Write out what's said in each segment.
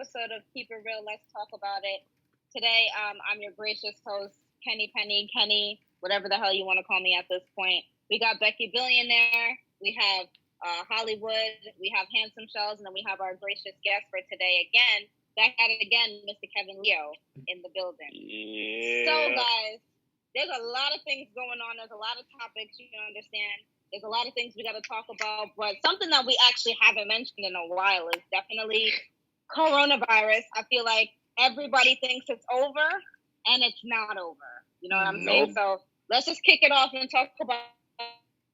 episode of Keep It Real. Let's talk about it. Today, I'm your gracious host, Kenny, whatever the hell you want to call me at this point. We got Becky Billionaire. We have Hollywood. We have Handsome Shells, and then we have our gracious guest for today again. Back at it again, Mr. Kevin Leo in the building. Yeah. So, guys, there's a lot of things going on. There's a lot of topics you understand. There's a lot of things we got to talk about, but something that we actually haven't mentioned in a while is definitely coronavirus. I feel like everybody thinks it's over, and it's not over. You know what I'm saying? So let's just kick it off and talk about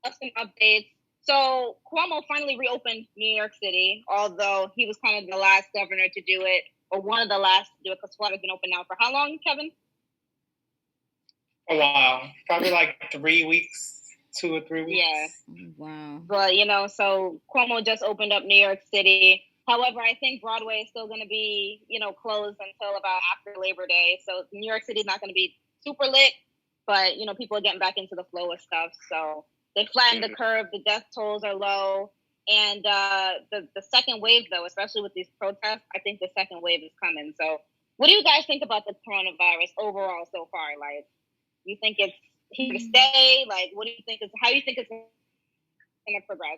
some updates. So Cuomo finally reopened New York City, although he was kind of the last governor to do it, or one of the last to do it, because Florida's been open now for how long, Kevin? A while. Probably like 3 weeks. 2 or 3 weeks. Yeah. Wow. But, so Cuomo just opened up New York City. However, I think Broadway is still going to be, closed until about after Labor Day. So New York City is not going to be super lit, but, people are getting back into the flow of stuff. So they flattened the curve. The death tolls are low. And the second wave, though, especially with these protests, I think the second wave is coming. So what do you guys think about the coronavirus overall so far? Like, you think it's here to stay? Like, what do you think how do you think it's going to progress?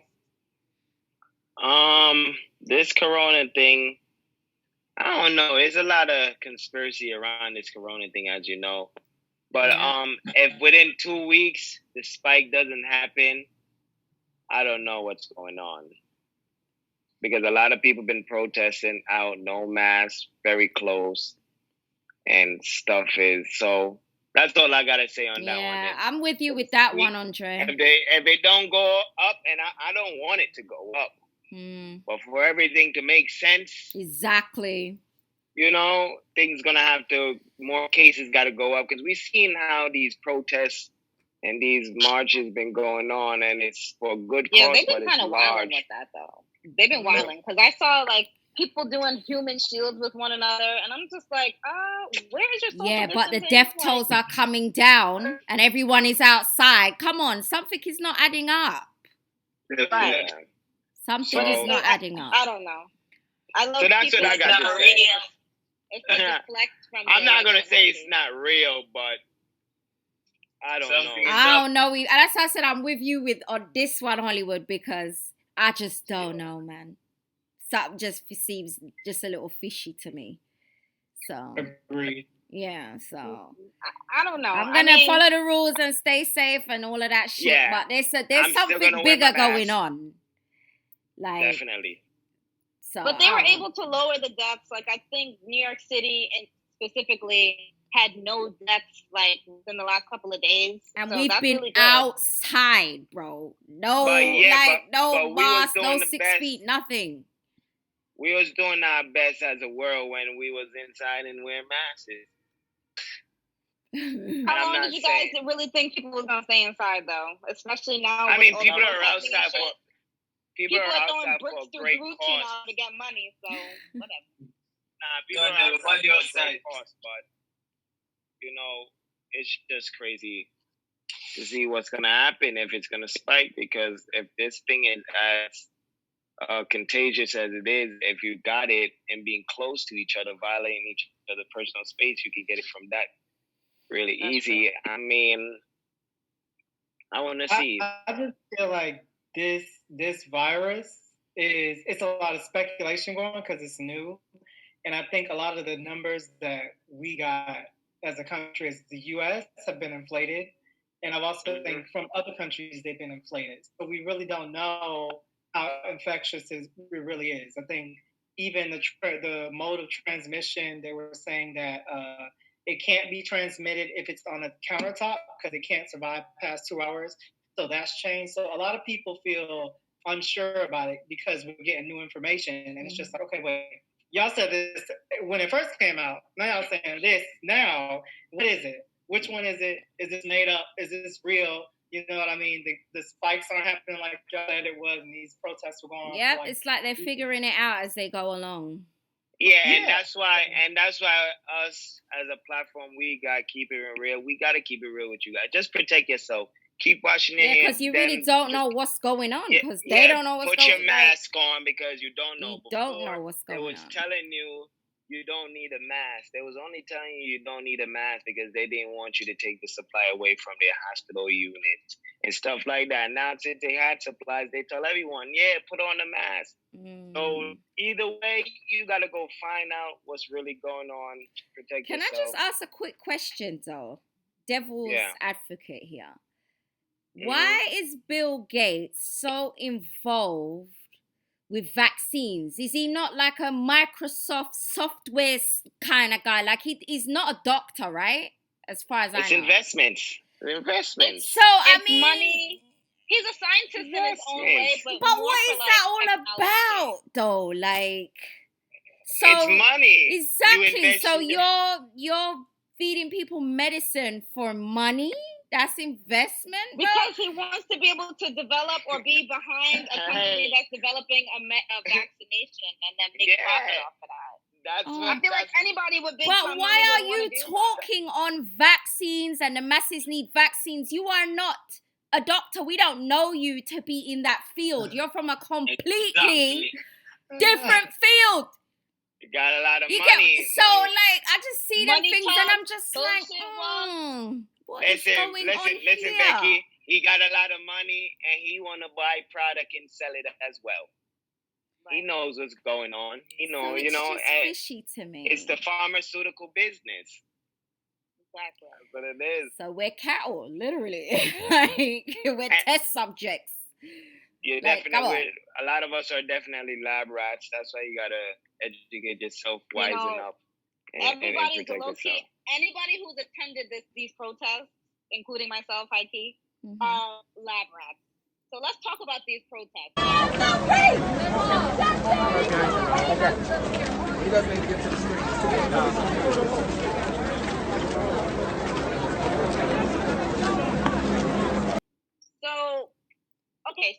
This corona thing, I don't know. There's a lot of conspiracy around this corona thing, as you know. But if within 2 weeks the spike doesn't happen, I don't know what's going on. Because a lot of people been protesting out, no mask, very close, and stuff is so. That's all I gotta say on that one. Yeah, I'm with you with that one, Andre. If they don't go up, and I don't want it to go up, but for everything to make sense, exactly. Things gonna have to, more cases got to go up, because we've seen how these protests and these marches been going on, and it's for a good cause. Yeah, they've been kind of wilding with that though. They've been wilding, because I saw people doing human shields with one another, and I'm just like, where is your social Yeah, but the distancing? death tolls are coming down, and everyone is outside. Come on, something is not adding up. Right. Something is not adding up. I don't know. I love so that's people. what I got to say. It's like a flex from I'm not gonna say it's not real, but I don't know. I don't know. That's why I said I'm with you on this one, Hollywood, because I just don't know, man. Something just seems just a little fishy to me. So Agreed. yeah, so I don't know. I'm gonna follow the rules and stay safe and all of that shit. Yeah, but there's something bigger going on. Like definitely. So, but they were able to lower the deaths. Like, I think New York City and specifically had no deaths within the last couple of days. And so we've been really outside, bro. No, no mask, no 6 feet, nothing. We was doing our best as a world when we was inside and wearing masks. How long did you guys really think people was gonna stay inside though? Especially now. I mean, people are outside for. People are throwing outside bricks for a great through cause. now to get money, so whatever. People are outside for a great cause, but it's just crazy to see what's gonna happen, if it's gonna spike. Because if this thing is as contagious as it is, if you got it and being close to each other, violating each other's personal space, you can get it from that really easy. True. I mean, I want to see. I just feel like this virus it's a lot of speculation going on because it's new, and I think a lot of the numbers that we got as a country as the U.S. have been inflated, and I've also think from other countries they've been inflated. So we really don't know how infectious it really is. I think even the mode of transmission, they were saying that it can't be transmitted if it's on a countertop because it can't survive past 2 hours. So that's changed. So a lot of people feel unsure about it because we're getting new information. And it's just like, okay, wait, y'all said this when it first came out. Now y'all saying this. Now, what is it? Which one is it? Is this made up? Is this real? You know what I mean? The spikes aren't happening like y'all said it was, and these protests were going on. Yeah, it's like they're figuring it out as they go along. Yeah, and that's why us as a platform, we gotta keep it real. We gotta keep it real with you guys. Just protect yourself. Keep washing your hands. Yeah, because you really don't know what's going on. Because they don't know what's going on. Put your mask on because you don't know. You don't know what's going on. It was telling you you don't need a mask. They was only telling you don't need a mask because they didn't want you to take the supply away from their hospital units and stuff like that. Now, since they had supplies, they tell everyone, yeah, put on a mask. So either way, you got to go find out what's really going on. Protect Can yourself. I just ask a quick question, though? Devil's advocate here. Why is Bill Gates so involved with vaccines? Is he not like a Microsoft software kind of guy? Like he's not a doctor, right? As far as I know. It's investments. It's mean, money. He's a scientist in his own way, but what is that all about, though? Like, so it's money. Exactly. So you're feeding people medicine for money? That's investment, bro? Because he wants to be able to develop or be behind a company that's developing a vaccination and then make profit off of that. I feel like anybody would be. But why are you talking on vaccines and the masses need vaccines? You are not a doctor. We don't know you to be in that field. You're from a completely different field. You got a lot of money. I just see them things talk, and I'm just like, what is going on listen, here? Becky. He got a lot of money and he want to buy product and sell it as well. Right. He knows what's going on. He knows, so it's just fishy to me. It's the pharmaceutical business. Exactly. That's what it is. So we're cattle, literally. Like, we're test subjects. Yeah, definitely. A lot of us are definitely lab rats. That's why you gotta educate yourself, wisen up, and everybody's protect yourself. Anybody who's attended these protests, including myself, high key, lab rats. So let's talk about these protests. Okay. You guys need to get to the street.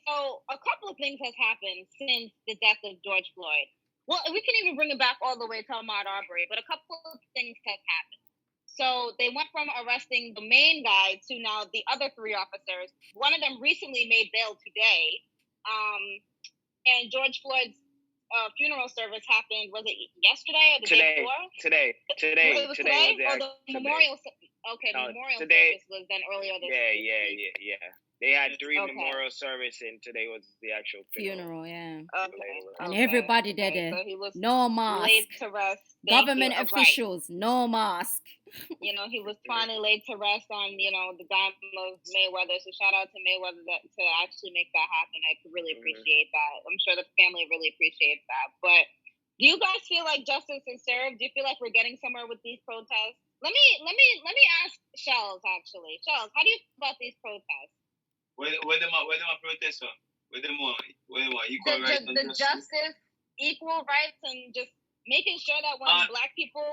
So a couple of things has happened since the death of George Floyd. Well, we can even bring it back all the way to Ahmaud Arbery, but a couple of things have happened. So they went from arresting the main guy to now the other three officers. One of them recently made bail today. And George Floyd's funeral service happened, was it yesterday or the day before? Today. It was today? Or the memorial memorial today, service was done earlier this week. Yeah. They had three memorial service and today was the actual funeral. And everybody did it. So he was no mask. Laid to rest. Government officials, no mask. He was finally laid to rest on, the dime of Mayweather. So shout out to Mayweather to actually make that happen. I could really appreciate that. I'm sure the family really appreciates that. But do you guys feel like justice is served? Do you feel like we're getting somewhere with these protests? Let me ask Shells actually. Shells, how do you feel about these protests? Where them protest from? Where them want equal rights and justice, equal rights, and just making sure that when black people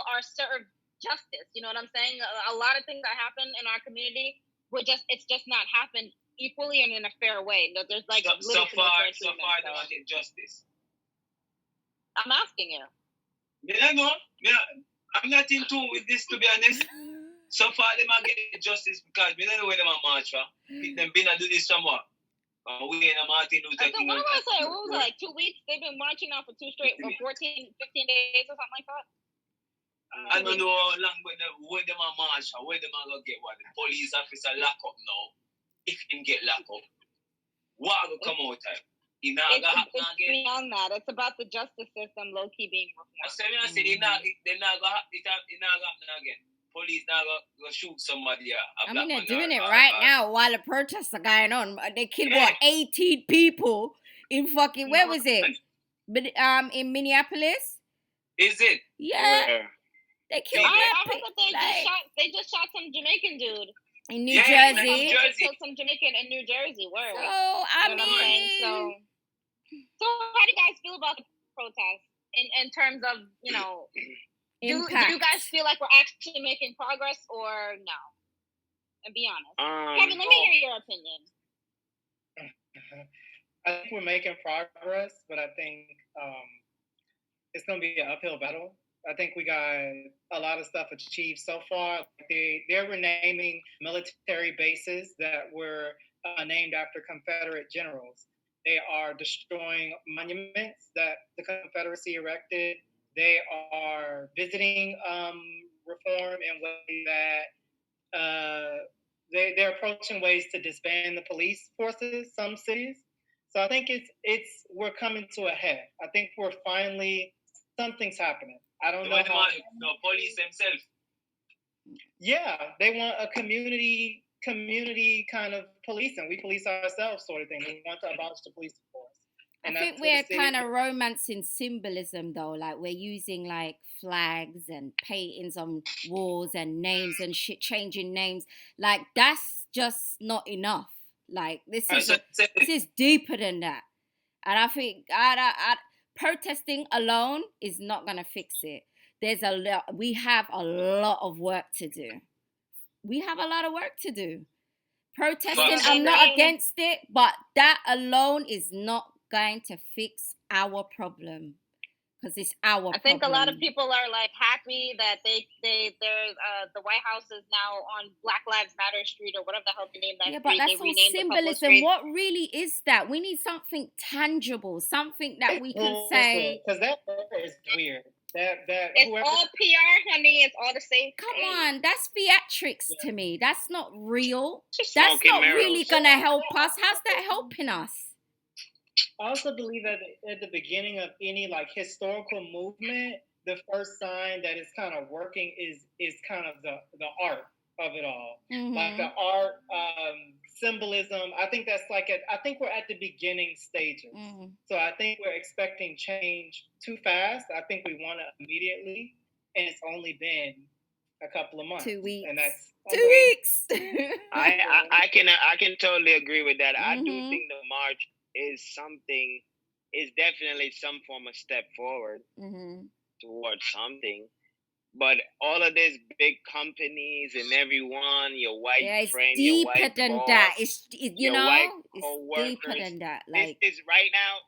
are served justice. You know what I'm saying? A lot of things that happen in our community it's just not happened equally and in a fair way. There's like so far they want justice. I'm asking you. I'm not in tune with this, to be honest. So far, they might get justice because we don't know where they might march from. Them been and do this from what? We in a Martin Luther King. What was it, like 2 weeks? They've been marching now for 2 straight, or 15 days or something like that? I don't know how long, but where they might march from, where they might go get what? The police officer lock up now. If him get locked up, what will come out time? It's beyond that. It's about the justice system low-key being reformed. I said, they're not going to happen again. Police now go shoot somebody. They're doing it right now while the protests are going on. They killed 18 people in fucking where was it? But in Minneapolis. Is it? Yeah. They killed. They just shot some Jamaican dude in New Jersey. They killed some Jamaican in New Jersey. Word. So how do you guys feel about the protests in terms of Do you guys feel like we're actually making progress or no? And be honest. Kevin, let me hear your opinion. I think we're making progress, but I think it's going to be an uphill battle. I think we got a lot of stuff achieved so far. They're renaming military bases that were named after Confederate generals. They are destroying monuments that the Confederacy erected. They are visiting reform in ways that they're approaching ways to disband the police forces, some cities. So I think we're coming to a head. I think we're finally, something's happening. I don't know how. The police themselves. Yeah, they want a community kind of policing. We police ourselves, sort of thing. They want to abolish the police force. And I think we're kind of romancing symbolism, though. Like, we're using like flags and paintings on walls and names and shit, changing names. Like, that's just not enough. Like, this is deeper than that. And I think protesting alone is not gonna fix it. We have a lot of work to do. Protesting, I'm not against it, but that alone is not going to fix our problem, because it's our problem. I think a lot of people are like happy that there's the White House is now on Black Lives Matter Street or whatever the hell they named that. Yeah, but that's all symbolism. What really is that? We need something tangible, something that we can say. Because that is weird. It's all PR, honey. It's all the same. Come on, that's theatrics to me. That's not real. That's not really gonna help us. How's that helping us? I also believe that at the beginning of any like historical movement, the first sign that it's kind of working is kind of the art of it all. Mm-hmm. Like the art, symbolism. I think that's I think we're at the beginning stages. Mm-hmm. So I think we're expecting change too fast. I think we want it immediately, and it's only been a couple of months. 2 weeks. And that's 2 weeks. I can totally agree with that. Mm-hmm. I do think the march is definitely some form of step forward towards something. But all of these big companies and everyone, your white friend, your white than boss, that. It's deeper than that. Like, this is right now,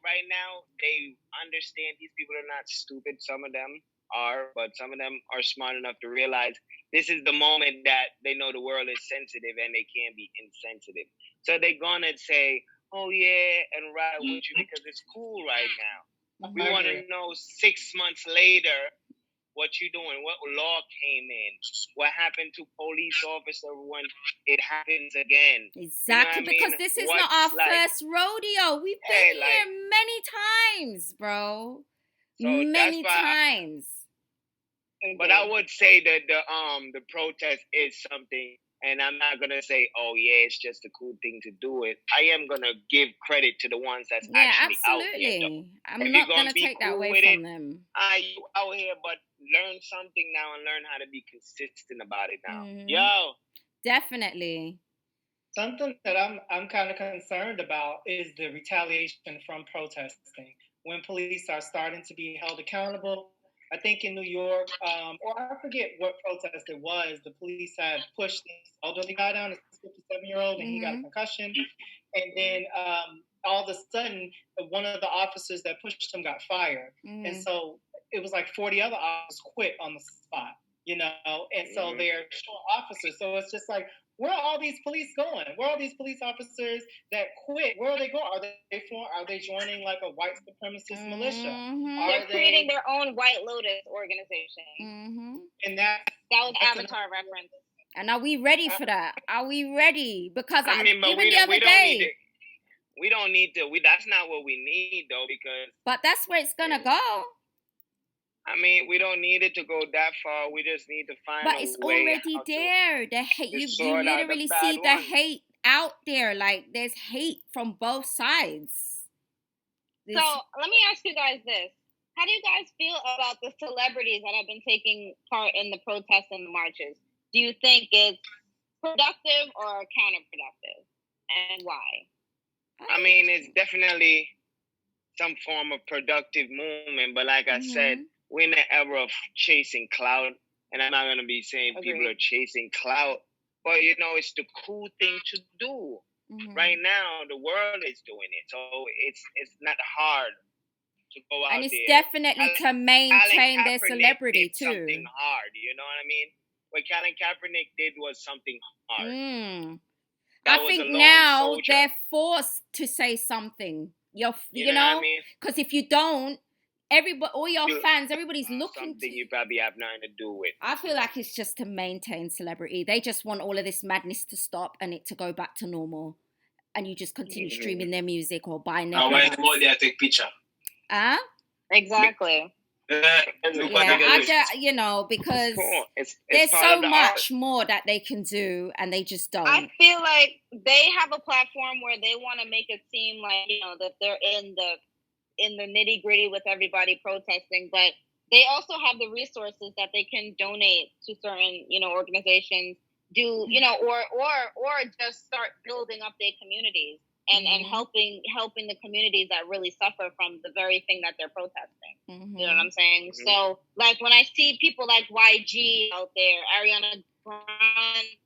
they understand these people are not stupid. Some of them are, but some of them are smart enough to realize this is the moment that they know the world is sensitive and they can't be insensitive. So they're gonna say, oh yeah, and ride with you because it's cool right now. We want to know 6 months later what you doing, what law came in, what happened to police officer when it happens again. Exactly, because this is not our first rodeo. We've been here many times, bro. So many times. But I would say that the protest is something. And I'm not going to say, oh, yeah, it's just a cool thing to do it. I am going to give credit to the ones that's actually out here. I'm not going to take that away from them. You out here, but learn something now and learn how to be consistent about it now. Yo. Definitely. Something that I'm kind of concerned about is the retaliation from protesting. When police are starting to be held accountable, I think in New York, or I forget what protest it was, the police had pushed this elderly guy down, this 57-year-old, and he got a concussion. And then all of a sudden, one of the officers that pushed him got fired. And so it was like 40 other officers quit on the spot, and so they're short officers. So it's just like, where are all these police going? Where are all these police officers that quit? Where are they going? Are they joining like a white supremacist militia? They're creating their own White Lotus organization. And that was Avatar reference. And are we ready for that? Are we ready? Because I mean, but we don't need to. That's not what we need, though, because. But that's where it's gonna go. I mean, we don't need it to go that far. We just need to find a way. But it's already there. The hate, you literally see the hate out there. Like, there's hate from both sides. So let me ask you guys this. How do you guys feel about the celebrities that have been taking part in the protests and the marches? Do you think it's productive or counterproductive? And why? I mean, it's definitely some form of productive movement. But like I said, we're in the era of chasing clout, and I'm not going to be saying people are chasing clout, but, it's the cool thing to do. Right now, the world is doing it, so it's not hard to go out there. And it's definitely to maintain their celebrity, too. Something hard, you know what I mean? What Colin Kaepernick did was something hard. I think now they're forced to say something you know, because if you don't, everybody, all your fans, everybody's looking something you probably have nothing to do with. I feel like it's just to maintain celebrity. They just want all of this madness to stop and it to go back to normal, and you just continue streaming their music or buying their products. Why they take picture? Exactly. You know, because there's so much more that they can do, and they just don't. I feel like they have a platform where they want to make it seem like, you know, that they're in the nitty gritty with everybody protesting, but they also have the resources that they can donate to certain, you know, organizations, you know, or just start building up their communities and helping the communities that really suffer from the very thing that they're protesting. You know what I'm saying? So, like, when I see people like YG out there, Ariana Grande,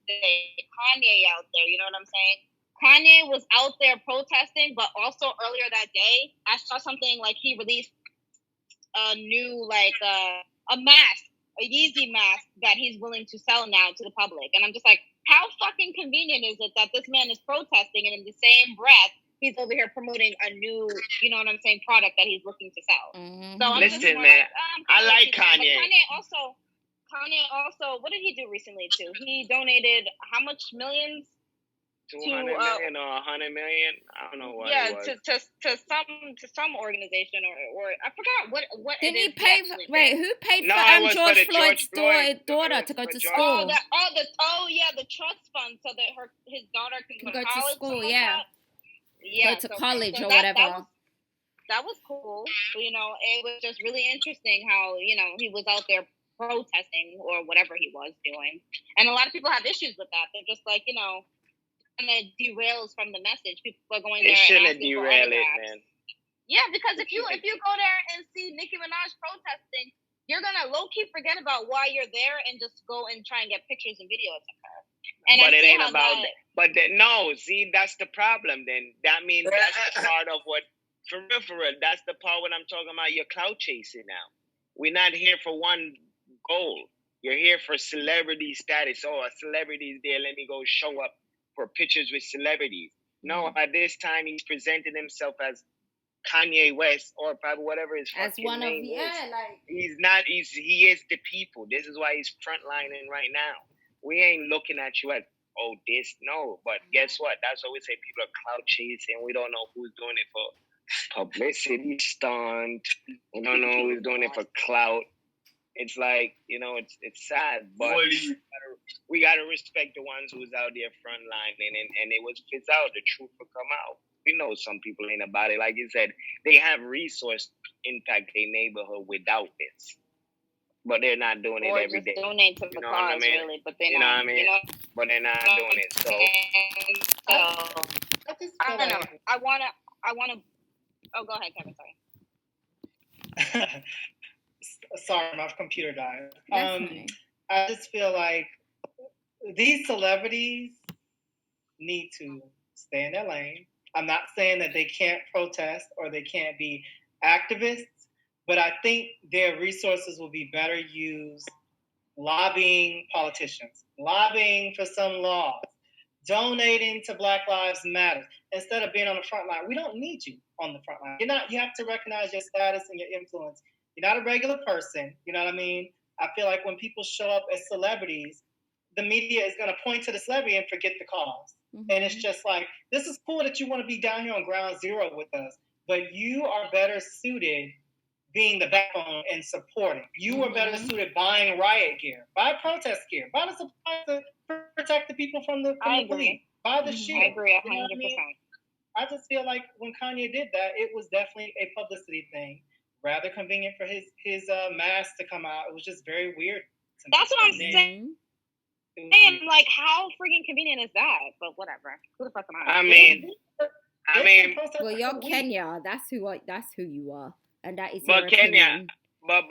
Kanye out there, you know what I'm saying? Kanye was out there protesting, but also earlier that day, I saw something like he released a new, like, a mask, a Yeezy mask that he's willing to sell now to the public. And I'm just like, how fucking convenient is it that this man is protesting and in the same breath, he's over here promoting a new, you know what I'm saying, product that he's looking to sell. So I'm Listen, man, I like Kanye. Kanye also, what did he do recently too? He donated how much millions? 200 million or 100 million? I don't know what. Yeah, to some organization or I forgot what. Didn't he pay? Who paid for George Floyd's daughter to go to school? The trust fund so that his daughter can go to school. Yeah, go to college or whatever. That was cool. You know, it was just really interesting how, you know, he was out there protesting or whatever he was doing, and a lot of people have issues with that. They're just like, you know, and it derails from the message. People are going there. It shouldn't derail it, man. Yeah, because if you go there and see Nicki Minaj protesting, you're gonna low key forget about why you're there and just go and try and get pictures and videos of her. And but it ain't about that. But no, see, that's the problem. Then that means that's the part of what for real. That's the part when I'm talking about. You're clout chasing now. We're not here for one goal. You're here for celebrity status. Oh, a celebrity's there. Let me go show up for pictures with celebrities. No, at this time he's presenting himself as Kanye West or probably whatever his fucking name is. He's not. He is the people. This is why he's frontlining right now. We ain't looking at you as but guess what? That's what we say. People are clout chasing. We don't know who's doing it for publicity stunt. We don't know who's doing it for clout. It's like, you know, it's sad, but we gotta respect the ones who's out there frontlining, and it was fits out. The truth will come out. We know some people ain't about it. Like you said, they have resource impact their neighborhood without this, but they're not doing it every day. Donate to the cause, really, but they're not. You know, but they're not doing it. So I don't know. I wanna. Oh, go ahead, Kevin. Sorry. Sorry, my computer died. I just feel like these celebrities need to stay in their lane. I'm not saying that they can't protest or they can't be activists, but I think their resources will be better used lobbying politicians, lobbying for some laws, donating to Black Lives Matter instead of being on the front line. We don't need you on the front line. You have to recognize your status and your influence. You're not a regular person. You know what I mean? I feel like when people show up as celebrities, the media is going to point to the celebrity and forget the cause. And it's just like, this is cool that you want to be down here on ground zero with us, but you are better suited being the backbone and supporting. You are better suited buying riot gear, buy protest gear, buy the supplies to protect the people from the police, buy the shield. I agree 100%. You know what I mean? I just feel like when Kanye did that, it was definitely a publicity thing. Rather convenient for his mask to come out. It was just very weird. That's what I'm saying. And like, how freaking convenient is that? But whatever. Who the fuck am I? I mean. Well, you're Kenya. That's who you are, and that is. But Kenya. But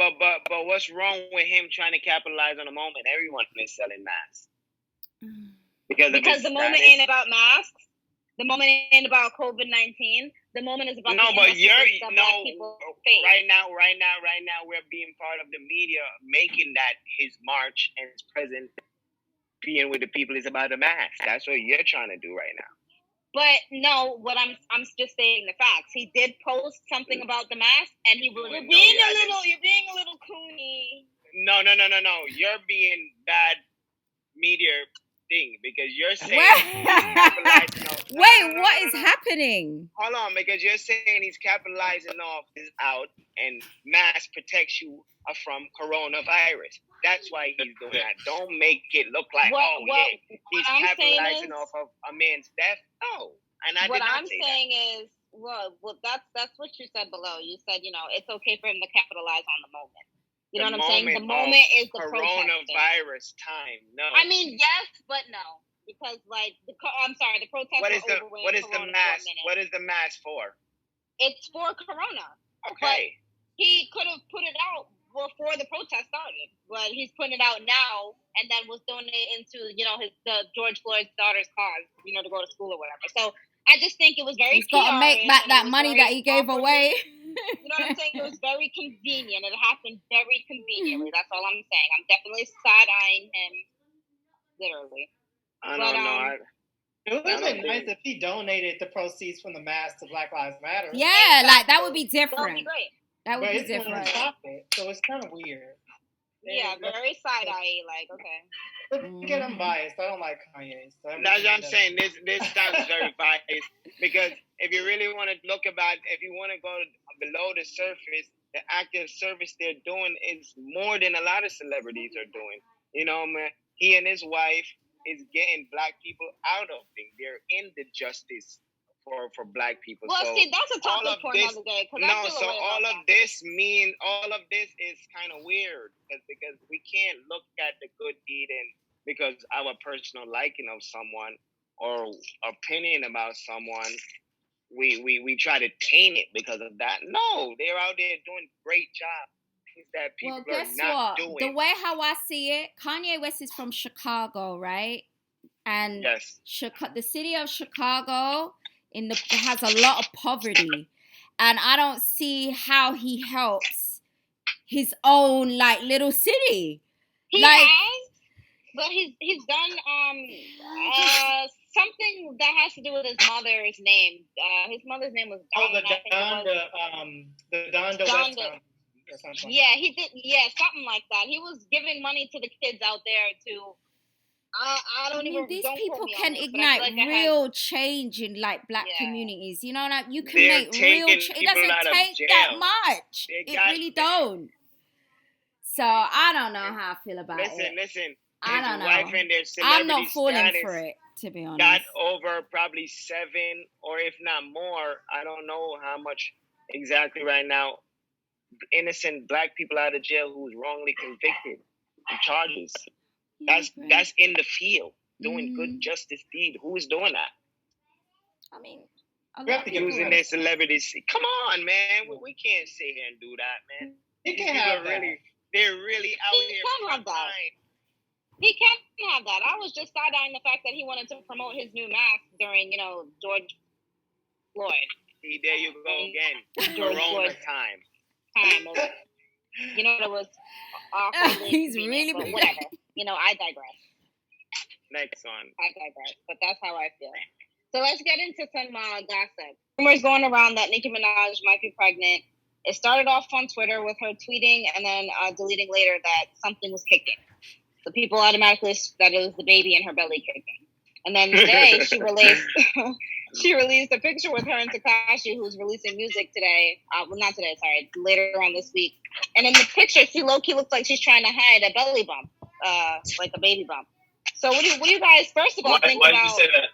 what's wrong with him trying to capitalize on the moment? Everyone is selling masks. Because the moment ain't about masks. The moment ain't about COVID-19. The moment is about right now we're being part of the media making that his march and his presence being with the people is about the mask. That's what you're trying to do right now. But no, what I'm just saying the facts. He did post something about the mask, and he was you're being a little coony. No. You're being bad media thing because you're saying Wait, what is happening? Hold on, because you're saying he's capitalizing off his out and mask protects you from coronavirus. That's why he's doing that. Don't make it look like he's capitalizing off of a man's death. No, and I what did not I'm say saying that. is, well, that's what you said below. You said, it's okay for him to capitalize on the moment. You know what I'm saying? The moment is the coronavirus time. No, I mean yes, but no, because the protests. What is the mask? What is the mask for? It's for corona. Okay. But he could have put it out before the protest started, but he's putting it out now, and then was donating to the George Floyd's daughter's cause, to go to school or whatever. So I just think it was very. He's got to make back that money that he gave away. You know what I'm saying? It was very convenient. It happened very conveniently. That's all I'm saying. I'm definitely side-eyeing him, literally. I don't know. It would have been nice if he donated the proceeds from the mask to Black Lives Matter. Yeah, that would be different. That would be great. That would be different. Stop it, so it's kind of weird. Yeah, very side-eye, okay. But again, I'm biased. I don't like Kanye. So that's what I'm saying. This sounds very biased because if you really want to look if you want to go below the surface, the active service they're doing is more than a lot of celebrities are doing. Man, he and his wife is getting Black people out of things. They're in the justice for Black people. Well, so see, that's a topic for another day. All of this is kind of weird because we can't look at the good deed and because our personal liking of someone or opinion about someone, we try to taint it because of that. No, they're out there doing great job. That people guess are not what? doing. The way how I see it, Kanye West is from Chicago, right? And yes. The city of Chicago has a lot of poverty, and I don't see how he helps his own little city. He has, but he's done something that has to do with his mother's name. His mother's name was the Donda West Foundation. Yeah, he did. Yeah, something like that. He was giving money to the kids out there to. These people can ignite real change in Black communities. You know, you can make real change. It doesn't take that much. It really don't. So I don't know how I feel about it. Listen. I don't know. Wife and their I'm not falling for it, to be honest. Got over probably 7 or if not more. I don't know how much exactly right now. Innocent Black people out of jail who's wrongly convicted of charges. That's in the field doing good justice deed. Who is doing that? I mean, using their celebrities. Come on, man. We can't sit here and do that, man. He can't have that. They're really out here. He can't have that. He can't have that. I was just side-eyeing the fact that he wanted to promote his new mask during, George Floyd. See, there you go again. Corona time. It was awful. He's really but whatever. I digress. Next one. I digress, but that's how I feel. So let's get into some gossip. Rumors going around that Nicki Minaj might be pregnant. It started off on Twitter with her tweeting and then deleting later that something was kicking. So people automatically that it was the baby in her belly kicking. And then today she released a picture with her and Tekashi, who's releasing music today. Not today, sorry, later on this week. And in the picture, she low-key looks like she's trying to hide a belly bump, like a baby bump. So what do you guys, first of all, think about? Why did you say that?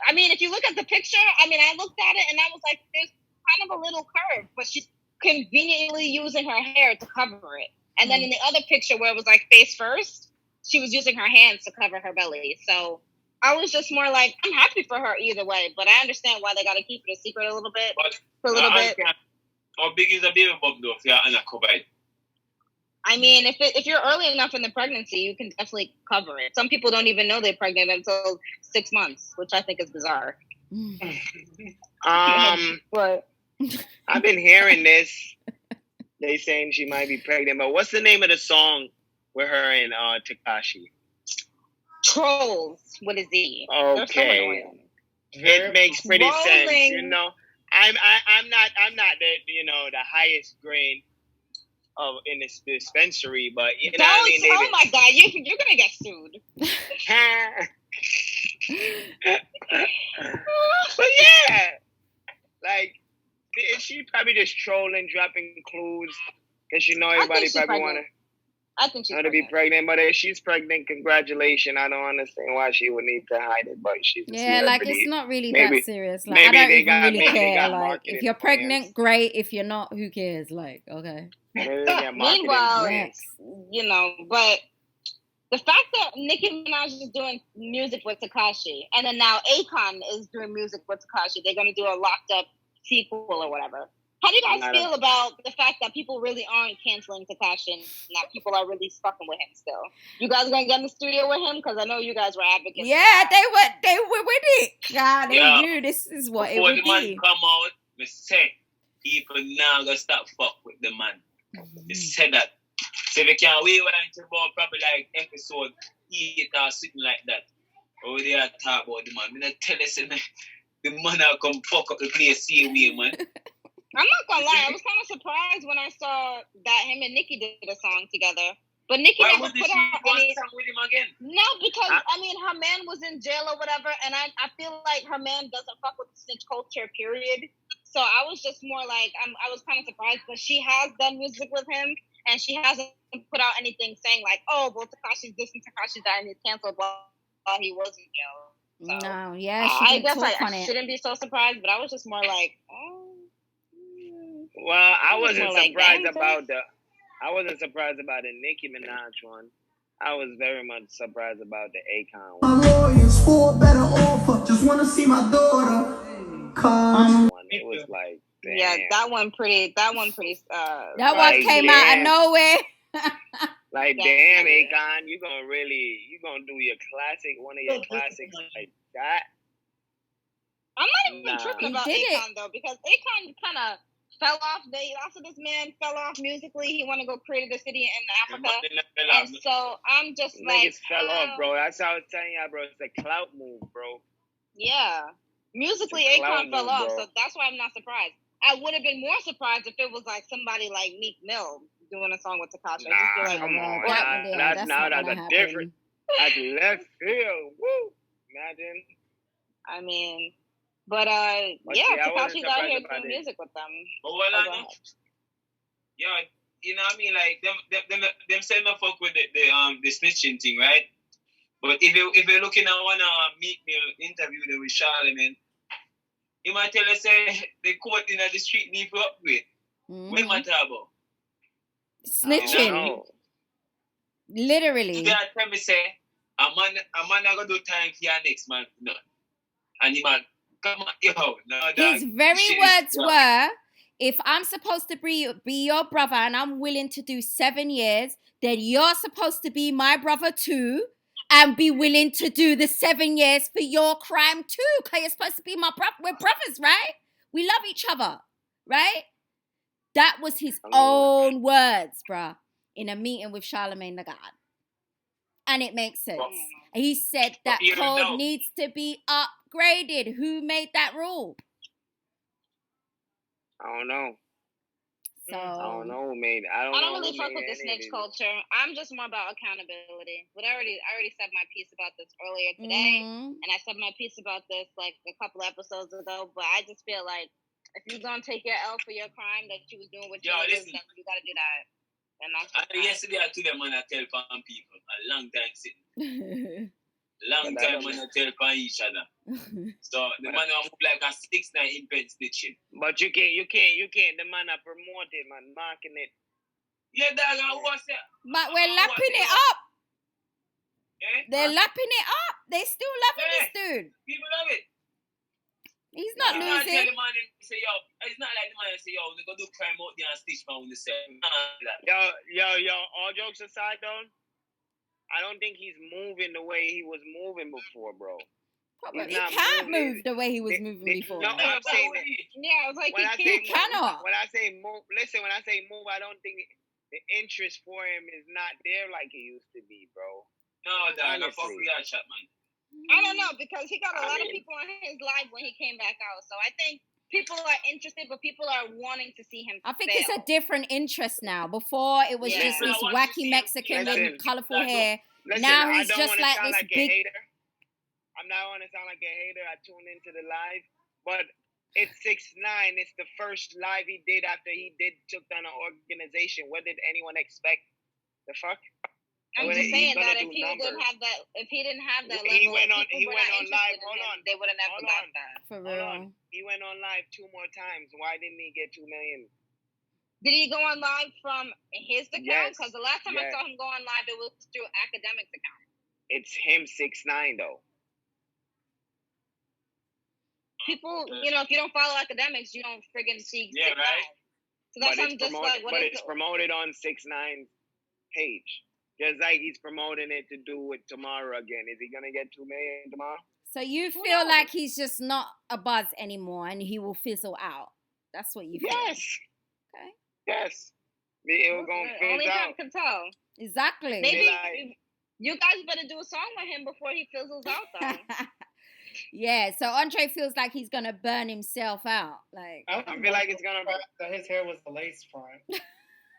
I mean, if you look at the picture, I looked at it and I was like, there's kind of a little curve, but she's conveniently using her hair to cover it. And then in the other picture where it was face first, she was using her hands to cover her belly. So I was just more like, I'm happy for her either way, but I understand why they got to keep it a secret a little bit. For a little bit. How big is a baby bump though? Yeah, and cover it. I mean, if you're early enough in the pregnancy, you can definitely cover it. Some people don't even know they're pregnant until 6 months, which I think is bizarre. But I've been hearing this. They saying she might be pregnant, but what's the name of the song with her and Tekashi? Trolls with a Z. Okay. It makes pretty sense, rolling. you know. I'm not the highest grade of in this dispensary, but you know what I mean. Oh my God, you're gonna get sued. But yeah, like she probably just trolling, dropping clues, because you know everybody probably want I think she's her to be pregnant. But if she's pregnant, congratulations. I don't understand why she would need to hide it, but she's a celebrity. Like it's not really Maybe- that serious. Like maybe I don't they even got- really maybe they care. got Like marketing if you're plans. pregnant, great. If you're not, who cares? Like okay. Maybe they got marketing Meanwhile, plans. you know, but the fact that Nicki Minaj is doing music with Tekashi, and then now Akon is doing music with Tekashi, they're gonna do a locked up sequel or whatever. How do you guys feel about the fact that people really aren't canceling Tekashi and that people are really fucking with him still? You guys gonna get in the studio with him? Because I know you guys were advocates. Yeah, they were with it. God, they knew this is what Before it would the man be. come out, me say people now gonna stop fuck with the man. Me say that. So if you can wait until about probably like episode 8 or something like that. Or they are talk about the man. Me not tell us the man will come fuck up the place same way, man. I'm not gonna lie, I was kind of surprised when I saw that him and Nicki did a song together. But Nicki Why never would put she out go any. song with him again? No, because I mean her man was in jail or whatever, and I feel like her man doesn't fuck with the snitch culture, period. So I was just more like I was kind of surprised, but she has done music with him, and she hasn't put out anything saying like, oh, well, Tekashi's this and Tekashi's that, and he's canceled while he was in jail. So, No, yeah, she I didn't guess talk on I it. shouldn't be so surprised, but I was just more like, oh. Well, I wasn't more like, surprised damn, about the Nicki Minaj one. I was very much surprised about the Akon one. My lawyers for a better offer. Just wanna see my daughter. Come. It was like, damn. Yeah, that one pretty. That Like, one came out damn. of nowhere. Like, Yeah. damn, Akon, you gonna do your classic, one of your classics like that? I'm not even Nah. tripping He about did Akon though, because Akon kind of fell off. Also, this man fell off musically. He want to go create a city in Africa, and so I'm just like, Niggas fell off, bro. That's how I was telling y'all, bro. It's a clout move, bro. yeah, musically It's a clout Akon fell move, off, bro. so that's why I'm not surprised. I would have been more surprised if it was like somebody like Meek Mill doing a song with Tekashi. I just feel Nah, like, come on. That's That's not a gonna happen. different. That's left field. Woo! Imagine. I mean, but But yeah, yeah, I wasn't Tekashi's out here surprised about doing it. music with them. But well, Oh, I go know. ahead. Yeah, you know what I mean? Like them say no fuck with the snitching thing, right? But if you're looking at one Meek Mill interview there with Charlemagne, he might tell us say the court in the street need to upgrade. What am I talking about? Snitching, No. literally. Today I tell me say a man not gonna do time for your next man, no. And he man, come on, yo, no. His very words were, if I'm supposed to be your brother and I'm willing to do 7 years, then you're supposed to be my brother too and be willing to do the 7 years for your crime too, because you're supposed to be my brother. We're brothers, right? We love each other, right? That was his own words, bruh, in a meeting with Charlemagne the God. And it makes sense. He said that code needs to be upgraded. Who made that rule? I don't know. So I don't know who made it. I I don't know really who fuck made with the any of snitch these. culture. I'm just more about accountability. But I already said my piece about this earlier today, and I said my piece about this like a couple episodes ago. But I just feel like if you're gonna take your L for your crime that you was doing with your niggas, then you gotta do that. And that's yesterday I told them when I tell from people a long time sitting. Long time when I tell from each other. So the man will move like a 6'9" imped snitching. But you can't. The man are promoting, man, marking it. Yeah, dog, I was there. But we're lapping it up. They're lapping it up. They still loving this dude. People love it. He's not Tell losing. the man say, yo, it's not like the man say, yo, they go do crime out there and stitch man when they say, Yo, all jokes aside though, I don't think he's moving the way he was moving before, bro. Probably. He's He not can't moving. move the way he was moving before. No, I'm saying that. yeah, I was like, When I he say can't. when I say move, listen. When I say move, I don't think the interest for him is not there like it used to be, bro. No, dog, I fuck Honestly. with that shot, man. I don't know, because he got a lot of people on his live when he came back out. So I think people are interested, but people are wanting to see him. I think fail. it's a different interest now. Before it was just this wacky Mexican with colorful hair. Now he's just like this big. Hater. I'm not want to sound like a hater. I tuned into the live, but it's 6ix9ine. It's the first live he did after he took down an organization. What did anyone expect? The fuck? I'm just saying that if he didn't have that level, he went on live. Hold on, they would have never got that. For real. He went on live 2 more times. Why didn't he get 2 million? Did he go on live from his account? Because the last time I saw him go on live, it was through Academic's account. It's him, 6ix9ine, though. People, if you don't follow Academics, you don't friggin' see. Yeah, right. So that's why I'm just like, what is it's promoted on 6ix9ine's page. Just like he's promoting it to do it tomorrow again. Is he gonna get 2 million tomorrow? So you feel like he's just not a buzz anymore, and he will fizzle out. That's what you feel. Yes. Okay. Yes. It was gonna fizz only out. time can tell. Exactly. Maybe you guys better do a song with him before he fizzles out, though. Yeah, so Andre feels like he's gonna burn himself out. Like I feel like it's gonna. That his hair was the lace front.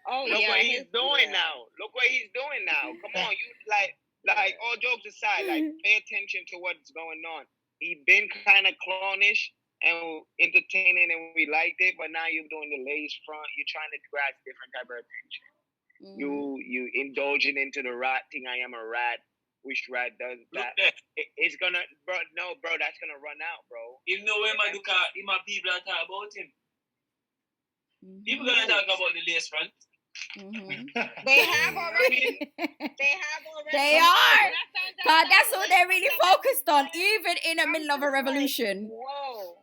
Look what he's doing now. Look what he's doing now. Come on, you like all jokes aside, like pay attention to what's going on. He been kind of clownish and entertaining, and we liked it, but now you're doing the lace front. You're trying to grasp different type of attention. You indulging into the rat thing. I am a rat. Which rat does that? It's gonna, bro. No, bro, that's gonna run out, bro. You know when my people are talking about him. People gonna talk about the lace front. They have already. They are. God, that's what they're really focused on, even in the middle of a revolution. Whoa.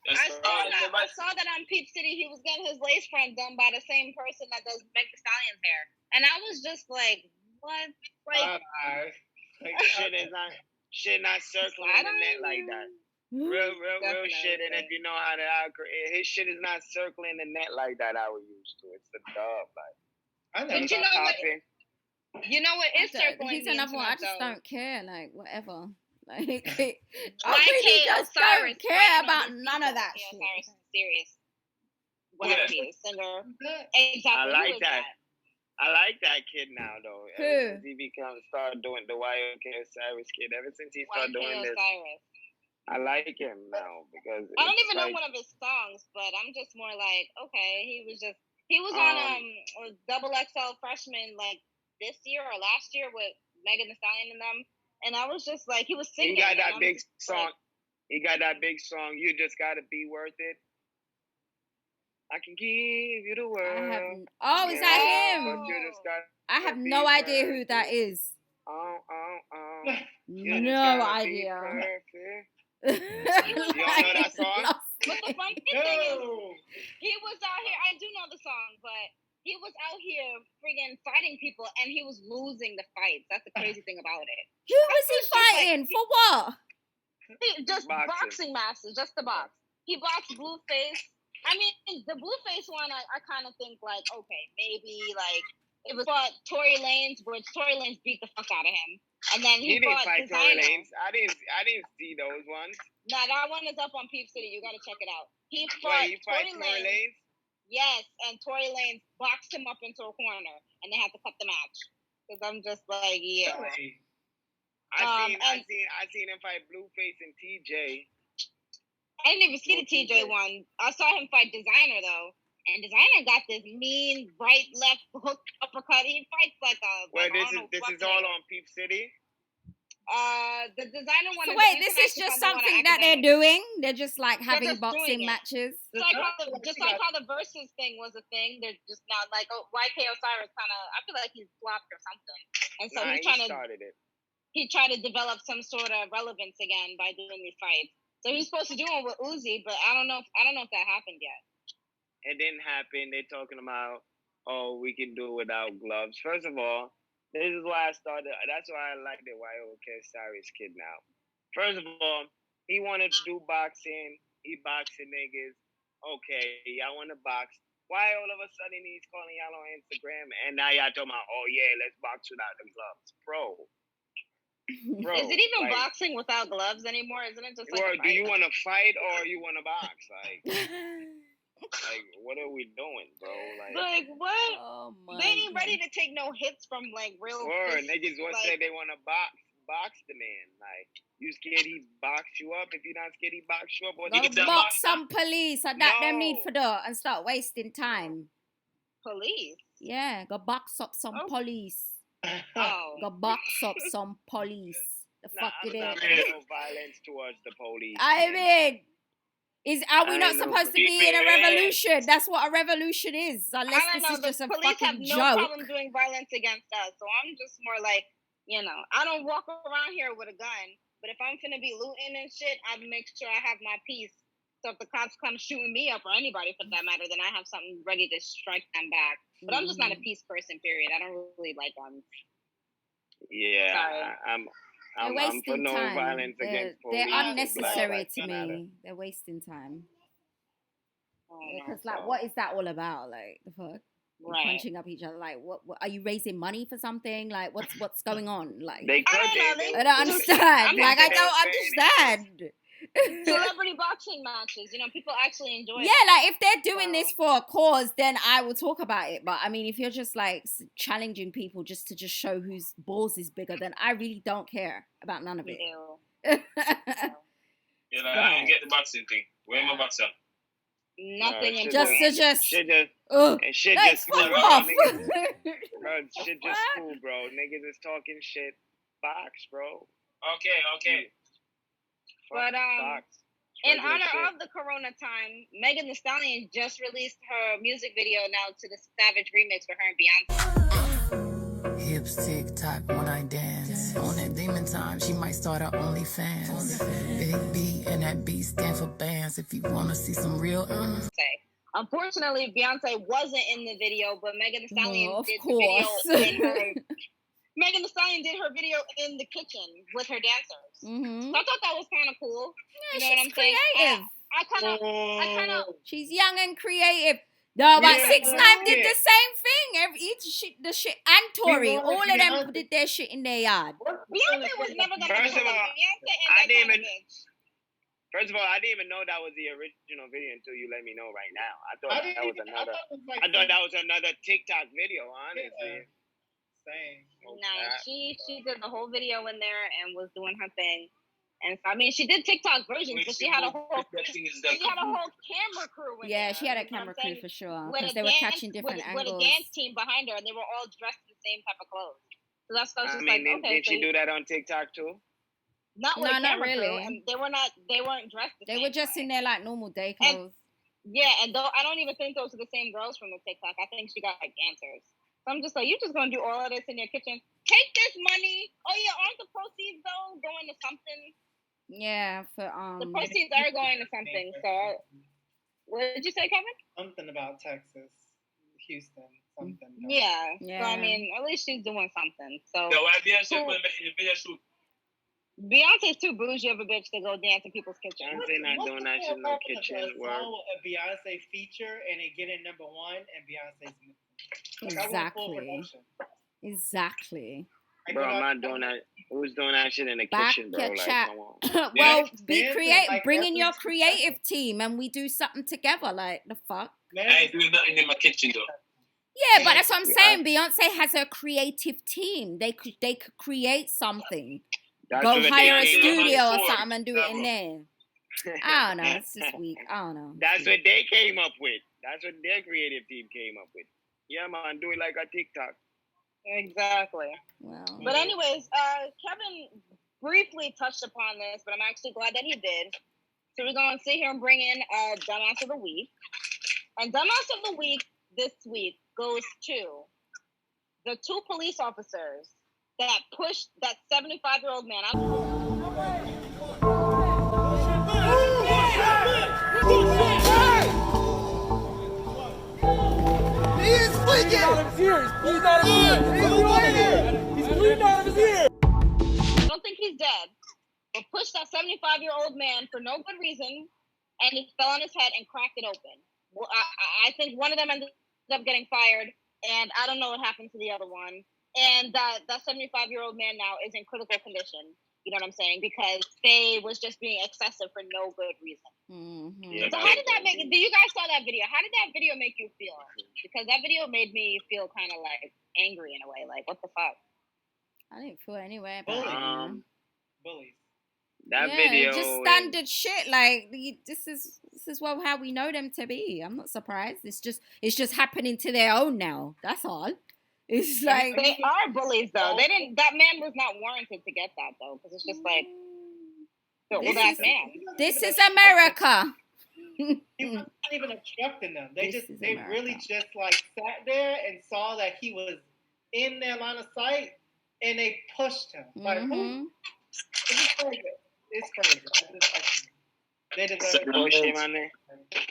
I saw that on Peep City. He was getting his lace front done by the same person that does Meg Thee Stallion's hair, and I was just like, "What? Like, shit not circling in the net like that. Real shit. And if you know how to his shit is not circling the net like that I was used to. It's the dub. Like, but you know what is circling? He's another one. I just don't care. Like, whatever. Like, I really just don't care about none of that shit. Cyrus is serious. Whatever he is, singer. Exactly. I like that. I like that kid now, though. Who? Ever since he started doing the YK Cyrus kid. Ever since he started doing this. Cyrus. I like him now because I don't even know one of his songs, but I'm just more like, okay, he was on Double XL Freshman like this year or last year with Megan Thee Stallion and them, and I was just like, he was singing. He got that big song. He got that big song. You just gotta be worth it. I can give you the world. Is that him? But you just I have no idea who that is. No idea. You don't know that song? But the funny thing is, he was out here. I do know the song, but he was out here friggin' fighting people, and he was losing the fights. That's the crazy thing about it. Who was he fighting? For what? Just boxing matches, just the box. He boxed Blueface. I mean, the Blueface one, I kind of think like, okay, maybe like it was fought Tory Lanez, which Tory Lanez beat the fuck out of him, and then he didn't fought fight Tory Lanez. I didn't see those ones. Nah, that one is up on Peep City. You gotta check it out. He fought Tory Lanez. Yes, and Tory Lanez boxed him up into a corner, and they had to cut the match. Because I'm just like, yeah. I seen him fight Blueface and TJ. I didn't even see the TJ one. I saw him fight Designer though, and Designer got this mean right, left hook uppercut. He fights like a. Well, this is all on Peep City. The Designer one. So wait, this is just something that they're doing. They're just like having boxing matches. Just like how the Versus thing was a thing. They're just now like YK Osiris kind of. I feel like he's flopped or something, and so he's trying to. He tried to develop some sort of relevance again by doing these fights. So he's supposed to do it with Uzi, but I don't know if that happened yet. It didn't happen. They're talking about, we can do it without gloves. First of all, this is why I started. That's why I like the YK Cyrus kid now. First of all, he wanted to do boxing. He boxing niggas. Okay, y'all want to box. Why all of a sudden he's calling y'all on Instagram and now y'all talking about, let's box without the gloves, bro? Bro, is it even like, boxing without gloves anymore? Isn't it just like or a do you fight? want to fight or you want to box? Like, what are we doing, bro? Like what? Oh my They ain't ready to take no hits from like real. Or fists, niggas what like, say they want to box the man. Like, you scared he box you up? If you're not scared he box you up, or Go Niggas that box box some police and that them need No. for that and start wasting time. police. Yeah, go box up some Oh. police. Oh, Go box up some police. The Nah, fuck it I'm is. not no violence towards the police. I man. mean, are we I not ain't no supposed to be in a revolution? That's what a revolution is. Unless I don't this know. is The just a police have fucking no joke. problem doing violence against us, so I'm just more like, I don't walk around here with a gun, but if I'm finna be looting and shit, I make sure I have my piece. So if the cops come shooting me up or anybody for that matter, then I have something ready to strike them back. But I'm just not a peace person. Period. I don't really like guns. Yeah, Sorry. They're I'm for wasting no time. violence against police. They're unnecessary Black to lives matter. me. They're wasting time. I don't know, Because like, so- what is that all about? Like the fuck, Right. punching up each other. Like, what? Are you raising money for something? Like, what's going on? Like, They could. I don't know, I don't understand. I'm Like, not I don't understand. Celebrity boxing matches, people actually enjoy. Yeah, like if they're doing this So- for a cause, then I will talk about it. But I mean, if you're just like challenging people just to just show whose balls is bigger, then I really don't care about none of it. Ew. Yeah, like, I don't get the boxing thing. Where my boxer? Nothing shit important. just Shit just ugh. and shit Like, just cool, fuck bro. off. Niggas, bro, shit just cool, bro. Niggas is talking shit. Box, bro. Okay. But, Box. In Regular honor shit. of the Corona time, Megan Thee Stallion just released her music video now to the Savage remix for her and Beyonce. Hips tick tock when I dance. On that demon time, she might start her OnlyFans. Big B and that B stand for bands. If you wanna see some real, Unfortunately, Beyonce wasn't in the video, but Megan Thee Stallion No, of did course. the video in her. Megan Thee Stallion did her video in the kitchen with her dancers. Mm-hmm. So I thought that was kind of cool. Yeah, You know what she's I'm saying? creative. I kind of. She's young and creative. No, but Yeah, 6ix9ine did yeah. the same thing. The shit, and Tory, know all what of them Beyonce- did their shit in their yard. Beyonce was never gonna First do of it. all, Beyonce and I that didn't kind of even- bitch. First of all, I didn't even know that was the original video until you let me know right now. I thought that was another. I thought that was another TikTok video. Honestly. Same. Nah, she did the whole video in there and was doing her thing. And so, I mean, she did TikTok versions, but she had a whole camera crew in there. Yeah, she had a you know camera what I'm crew saying? for sure. With Because a they were dance- catching different with angles. a dance team behind her, and they were all dressed in the same type of clothes. So that's I just mean, like, okay. did she do that on TikTok too? Not with No, a not camera crew, really. and they weren't dressed the They same were just way. in their like normal day clothes. Yeah, and though I don't even think those are the same girls from the TikTok. I think she got like dancers. So I'm just like, you're just gonna do all of this in your kitchen? Take this money. Oh yeah, aren't the proceeds though going to something? Yeah, for The proceeds are going to something. So what did you say, Kevin? Something about Texas, Houston, something. Yeah. Yeah. So I mean, at least she's doing something. So Yeah, why Beyonce put in the video shoot? Beyonce's too bougie of a bitch to go dance in people's kitchens. Beyonce not doing that shit in no kitchen work. A Beyonce feature and it getting number one and Beyonce's missing. Like, I want full Exactly. production. Exactly. Like, Bro, when I'm I- not doing that. Who's doing that shit in the Back kitchen, bro? your Like, chat. come on. Well, be dancing, creative. like, Bring in every your 2 creative seconds. team and we do something together. Like, the fuck? Man, I ain't doing nothing in my kitchen though. Yeah, but that's what I'm saying. Beyonce has a creative team. They could create something. That's Go what they hire a came up studio or before. something and do it in there. I don't know. It's just weak. I don't know. That's what they came up with. That's what their creative team came up with. Yeah, man, do it like a TikTok. Exactly. Well, But anyways, Kevin briefly touched upon this, but I'm actually glad that he did. So we're going to sit here and bring in Dumbass of the Week. And Dumbass of the Week this week goes to the 2 police officers that pushed that 75-year-old man out. I don't think he's dead, but pushed that 75-year-old man for no good reason, and it fell on his head and cracked it open. Well, I think one of them ended up getting fired, and I don't know what happened to the other one. and that 75-year-old man now is in critical condition. You know what I'm saying? Because they was just being excessive for no good reason. Mm-hmm. So how did that make? Do you guys saw that video? How did that video make you feel? Because that video made me feel kind of like angry in a way. Like, what the fuck? I didn't feel anyway about it. Bullies. That video just standard shit. Like this is how we know them to be. I'm not surprised. It's just happening to their own now. That's all. It's like they are bullies though. They didn't. That man was not warranted to get that though, because it's just like man. This is America. He wasn't even obstructing them. They really just like sat there and saw that he was in their line of sight, and they pushed him. Like, it's crazy. They deserve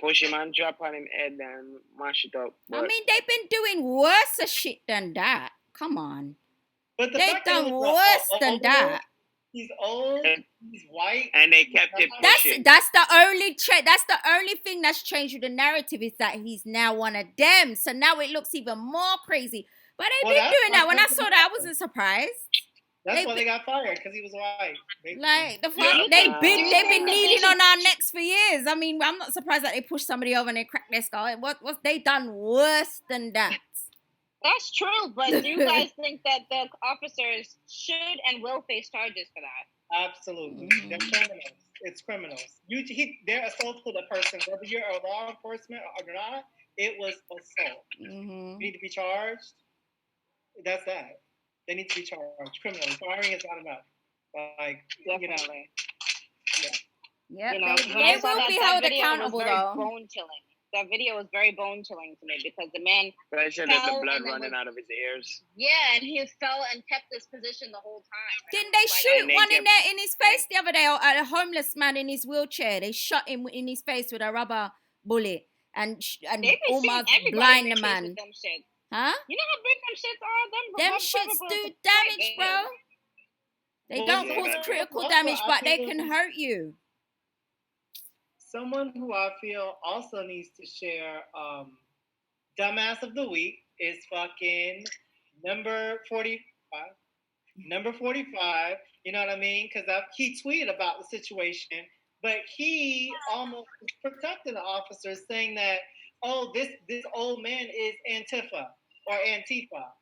push him and drop on him head and mash it up. But I mean, they've been doing worse shit than that. Come on. But they've done worse than that. He's old. He's white. And they kept it pushing. That's the only thing that's changed with the narrative is that he's now one of them. So now it looks even more crazy. But they've been doing that. When I saw that, I wasn't surprised. That's why they got fired, because he was white. They've been kneeling on our necks for years. I mean, I'm not surprised that they pushed somebody over and they cracked their skull. What they done worse than that? That's true, but do you guys think that the officers should and will face charges for that? Absolutely. They're criminals. It's criminals. They're assaulted a person, whether you're a law enforcement or not, it was assault. You need to be charged. That's that. They need to be charged criminally. Firing is not enough. Like, definitely. Yeah. You know, they will be held accountable though. Bone chilling. That video was very bone chilling to me because the man especially the blood running out of his ears. Yeah, and he fell and kept this position the whole time. Didn't they shoot one in his face the other day? A homeless man in his wheelchair. They shot him in his face with a rubber bullet and almost blind the man. Huh? You know how big them shits are? Them shits do damage, bro. They don't cause critical damage, but they can hurt you. Someone who I feel also needs to share dumbass of the week is fucking number 45. Number 45, you know what I mean? Because he tweeted about the situation, but he almost protected the officers, saying that, oh, this old man is Antifa. Or Antifa.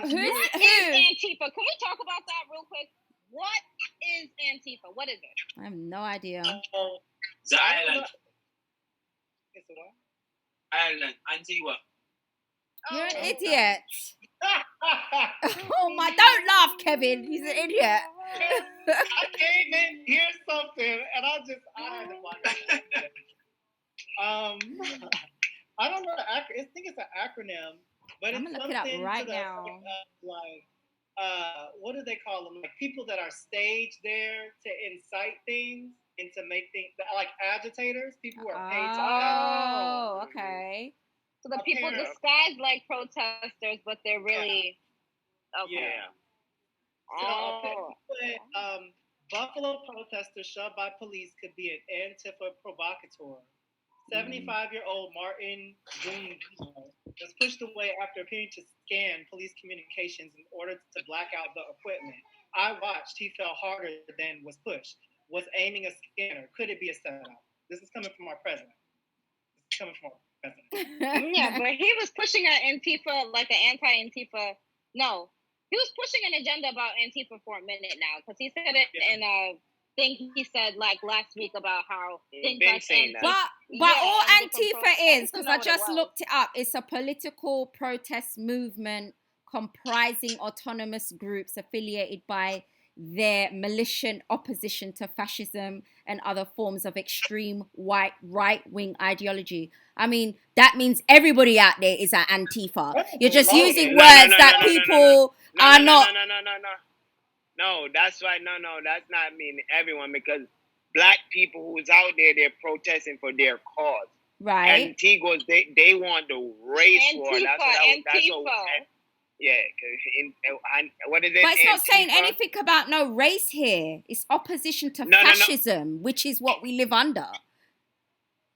Who is Antifa? Can we talk about that real quick? What is Antifa? What is it? I have no idea. The island. It's what? Ireland. Antigua. You're an idiot. Oh my! Don't laugh, Kevin. He's an idiot. I came in, here's something, and I had to watch it. I don't know. I think it's an acronym. But I'm gonna look it up right now. What do they call them? Like people that are staged there to incite things and to make things like agitators. People who are paid to agitate. Okay. So the people disguised like protesters, but they're really okay. So Buffalo protesters shoved by police could be an Antifa provocateur. 75-year-old Martin Boone was pushed away after appearing to scan police communications in order to black out the equipment. I watched. He fell harder than was pushed. Was aiming a scanner. Could it be a setup? This is coming from our president. Yeah, but he was pushing an Antifa, like an anti-Antifa. No, he was pushing an agenda about Antifa for a minute now, because he said it in a thing he said like last week about how things like Antifa. But all Antifa is, because I just looked it up, it's a political protest movement comprising autonomous groups affiliated by their militant opposition to fascism and other forms of extreme right-wing ideology. I mean, that means everybody out there is an Antifa. You're just using words that people are not. No, that's right. No, that's not mean everyone, because black people who's out there, they're protesting for their cause. Right. Antiguans, they want the race war. That's what yeah. What is it? But it's not saying anything about no race here. It's opposition to fascism, which is what we live under.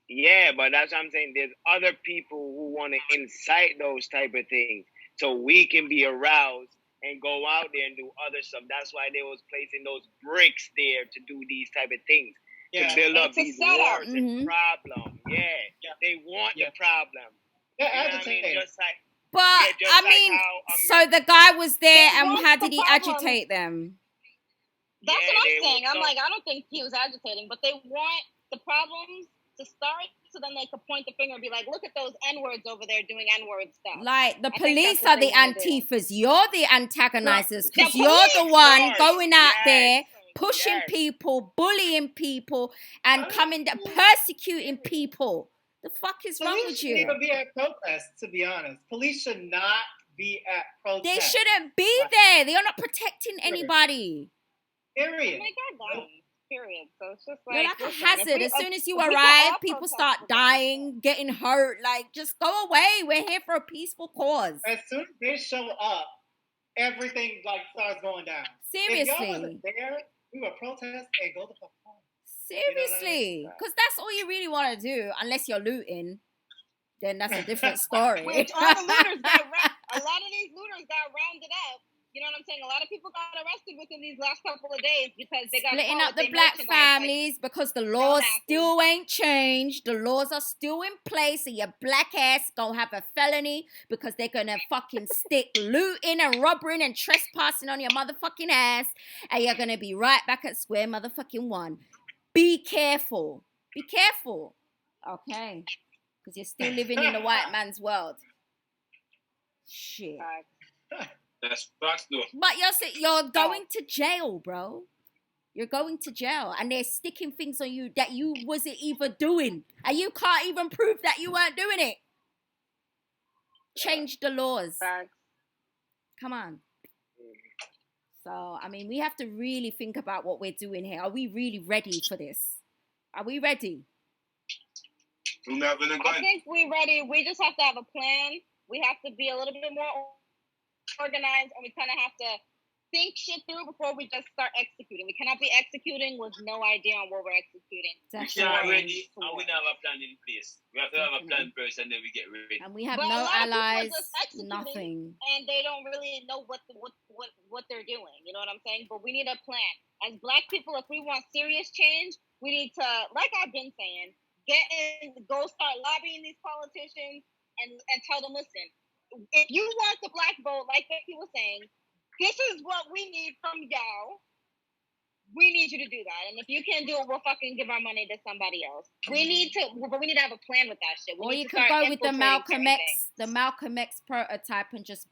Yeah, but that's what I'm saying. There's other people who want to incite those type of things, so we can be aroused and go out there and do other stuff. That's why they was placing those bricks there to do these type of things. To build up these wars and problems. Yeah. They want the problem. They're You know what I agitating. mean? Just like, But just I like mean, how so the guy was there, They and want how the did he problem. agitate them? That's Yeah, what they I'm saying. will I'm go- like, I don't think he was agitating, but they want the problems to start so then they could point the finger and be like, look at those N-words over there doing N-word stuff. Like, the I think police that's what are the they wanna do. Antifas. You're the antagonizers The because you're the police, one yes, going out yes, there, pushing yes. people, bullying people, and I coming don't- persecuting people. The fuck is wrong Police with shouldn't you? even be at protests, to be honest. Police should not be at protests. They shouldn't be there. They are not protecting anybody. Period. Oh my God, period. So it's just You're like, like a listen, hazard. As soon as you if we can arrive, all people protest start together. dying, getting hurt. Like, just go away. We're here for a peaceful cause. As soon as they show up, everything like starts going down. If y'all Seriously. wasn't there, we would protest and go the fuck home. Seriously. Because that's all you really want to do, unless you're looting. Then that's a different story. Which all the looters got a lot of these looters got rounded up. You know what I'm saying? A lot of people got arrested within these last couple of days because they got Splitting caught up with the their black merchandise, like, families because the laws dumbasses. still ain't changed. The laws are still in place, so your black ass gonna have a felony because they're gonna fucking stick looting and robbing and trespassing on your motherfucking ass, and you're gonna be right back at square motherfucking one. Be careful. Be careful. Okay. Because you're still living in the white man's world. Shit. That's facts though. But you're going to jail, bro. You're going to jail, and they're sticking things on you that you wasn't even doing, and you can't even prove that you weren't doing it. Change the laws. Facts. Come on. So, I mean, we have to really think about what we're doing here. Are we really ready for this? Are we ready? We're not gonna go. I think we're ready. We just have to have a plan. We have to be a little bit more organized, and we kind of have to think shit through before we just start executing. We cannot be executing with no idea on what we're executing. We can't ready, and we don't have a plan in place. We have to have a plan first, and then we get ready. And we have But a no lot of people are allies, just executing, nothing. and they don't really know what they're doing. You know what I'm saying? But we need a plan. As Black people, if we want serious change, we need to, like I've been saying, go start lobbying these politicians and tell them, listen, if you want the Black vote, like Becky was saying, this is what we need from y'all. We need you to do that. And if you can't do it, we'll fucking give our money to somebody else. We need to have a plan with that shit. Or you can go with the Malcolm X prototype and just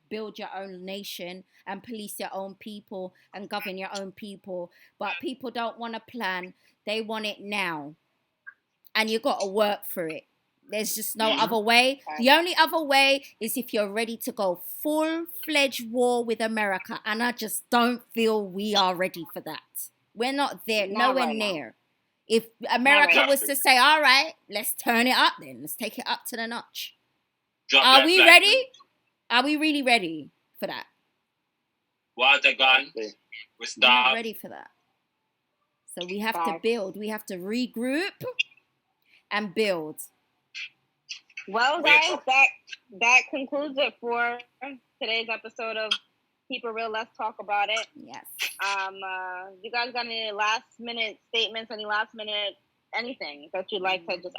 build your own nation and police your own people and govern your own people. But people don't want a plan. They want it now. And you got to work for it. There's just no other way. The only other way is if you're ready to go full-fledged war with America. And I just don't feel we are ready for that. We're not there, nowhere near. If America was to say, all right, let's turn it up then. Let's take it up to the notch. Are we ready? Are we really ready for that? Water gone. We're not ready for that. So we have to build. We have to regroup and build. Well, guys, that concludes it for today's episode of Keep It Real. Let's talk about it. Yes. You guys got any last minute statements? Any last minute anything that you'd like to just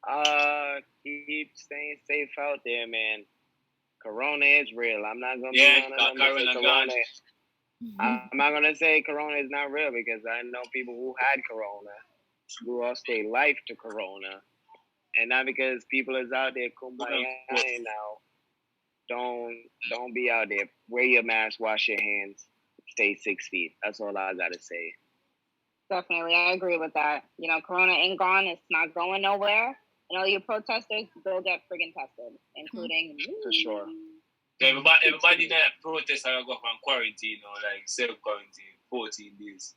add? Keep staying safe out there, man. Corona is real. I'm not gonna Corona. I'm not gonna say Corona is not real because I know people who had Corona who lost their life to Corona. And not because people is out there kumbaya now. Don't be out there. Wear your mask, wash your hands, stay 6 feet. That's all I gotta say. Definitely, I agree with that. You know, Corona ain't gone. It's not going nowhere. And all you protesters, go get friggin' tested, including for sure. Everybody that protest are go from quarantine or like self-quarantine, 14 days.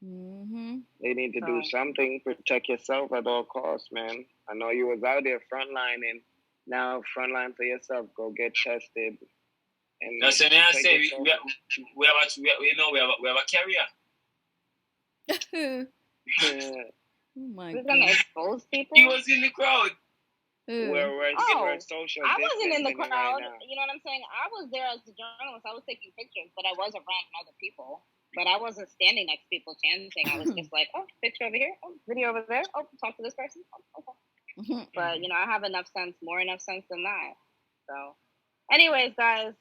Mm-hmm. They need to do something. Protect yourself at all costs, man. I know you was out there frontlining. Now frontline for yourself. Go get tested. And that's what I say. We have a carrier. Oh my We're God. gonna expose people. He was in the crowd. we're social I wasn't in the distancing crowd. right now. You know what I'm saying? I was there as a journalist. I was taking pictures, but I wasn't around other people. But I wasn't standing next to people chanting. I was just like, oh, picture over here. Oh, video over there. Oh, talk to this person. Oh, okay. But, you know, I have enough sense than that. So, anyways, guys,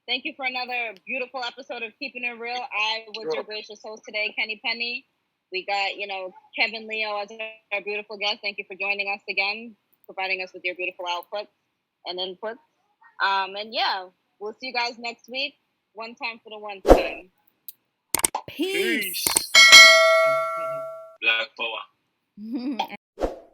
thank you for another beautiful episode of Keeping It Real. I was your gracious host today, Kenny Penny. We got, you know, Kevin Leo as our beautiful guest. Thank you for joining us again, providing us with your beautiful outputs and inputs. And yeah, we'll see you guys next week. One time for the one time. Peace. Black power.